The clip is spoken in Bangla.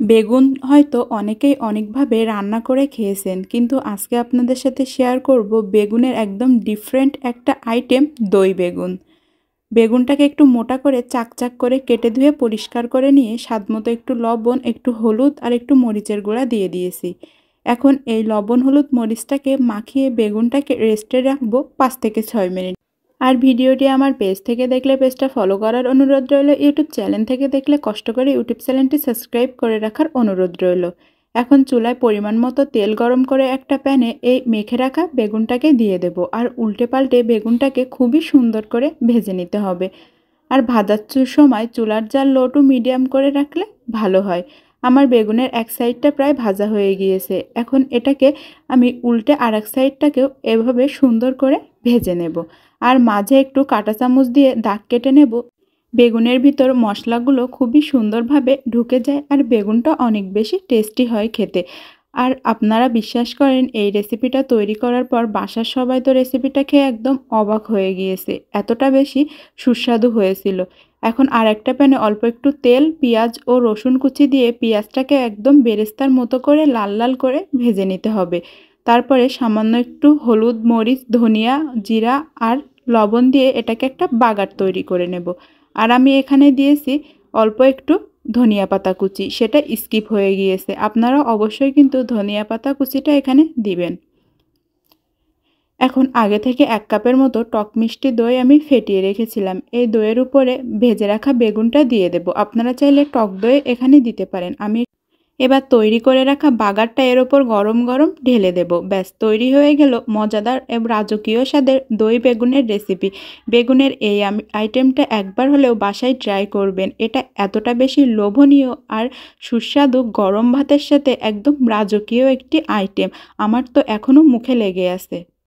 বেগুন হয়তো অনেকেই অনেকভাবে রান্না করে খেয়েছেন, কিন্তু আজকে আপনাদের সাথে শেয়ার করব বেগুনের একদম ডিফারেন্ট একটা আইটেম, দই বেগুন। বেগুনটাকে একটু মোটা করে চাকচাক করে কেটে ধুয়ে পরিষ্কার করে নিয়ে স্বাদমতো একটু লবণ, একটু হলুদ আর একটু মরিচের গুঁড়া দিয়ে দিয়েছি। এখন এই লবণ হলুদ মরিচটাকে মাখিয়ে বেগুনটাকে রেস্টে রাখবো 5 থেকে 6 মিনিট। আর ভিডিওটি আমার পেজ থেকে দেখলে পেজটা ফলো করার অনুরোধ রইল, ইউটিউব চ্যানেল থেকে দেখলে কষ্ট করে ইউটিউব চ্যানেলটি সাবস্ক্রাইব করে রাখার অনুরোধ রইল। এখন চুলায় পরিমাণ মতো তেল গরম করে একটা প্যানে এই মেখে রাখা বেগুনটাকে দিয়ে দেব, আর উল্টে পাল্টে বেগুনটাকে খুবই সুন্দর করে ভেজে নিতে হবে। আর ভাজার সময় চুলার জাল লো টু মিডিয়াম করে রাখলে ভালো হয়। আমার বেগুনের এক সাইডটা প্রায় ভাজা হয়ে গিয়েছে, এখন এটাকে আমি উল্টে আর এক সাইডটাকেও এভাবে সুন্দর করে ভেজে নেব। আর মাঝে একটু কাঁটা চামচ দিয়ে দাগ কেটে নেব। বেগুনের ভিতর মশলাগুলো খুবই সুন্দরভাবে ঢুকে যায় আর বেগুনটা অনেক বেশি টেস্টি হয় খেতে। আর আপনারা বিশ্বাস করেন, এই রেসিপিটা তৈরি করার পর বাসার সবাই তো রেসিপিটা খেয়ে একদম অবাক হয়ে গিয়েছে, এতটা বেশি সুস্বাদু হয়েছিল। এখন আর একটা প্যানে অল্প একটু তেল, পেঁয়াজ ও রসুন কুচি দিয়ে পেঁয়াজটাকে একদম বেরেস্তার মতো করে লাল লাল করে ভেজে নিতে হবে। তারপরে সামান্য একটু হলুদ, মরিচ, ধনিয়া, জিরা আর লবণ দিয়ে এটাকে একটা বাগার তৈরি করে নেব। আর আমি এখানে দিয়েছি অল্প একটু ধনিয়া পাতা কুচি, সেটা স্কিপ হয়ে গিয়েছে, আপনারা অবশ্যই কিন্তু ধনিয়া পাতা কুচিটা এখানে দিবেন। এখন আগে থেকে 1 কাপের মতো টক মিষ্টি দই আমি ফেটিয়ে রেখেছিলাম, এই দইয়ের উপরে ভেজে রাখা বেগুনটা দিয়ে দেব। আপনারা চাইলে টক দই এখানে দিতে পারেন। আমি এবার তৈরি করে রাখা বাগারটা এর ওপর গরম গরম ঢেলে দেব। ব্যাস, তৈরি হয়ে গেল মজাদার এবং রাজকীয় স্বাদের দই বেগুনের রেসিপি। বেগুনের এই আইটেমটা একবার হলেও বাসায় ট্রাই করবেন, এটা এতটা বেশি লোভনীয় আর সুস্বাদু, গরম ভাতের সাথে একদম রাজকীয় একটি আইটেম। আমার তো এখনও মুখে লেগে আছে।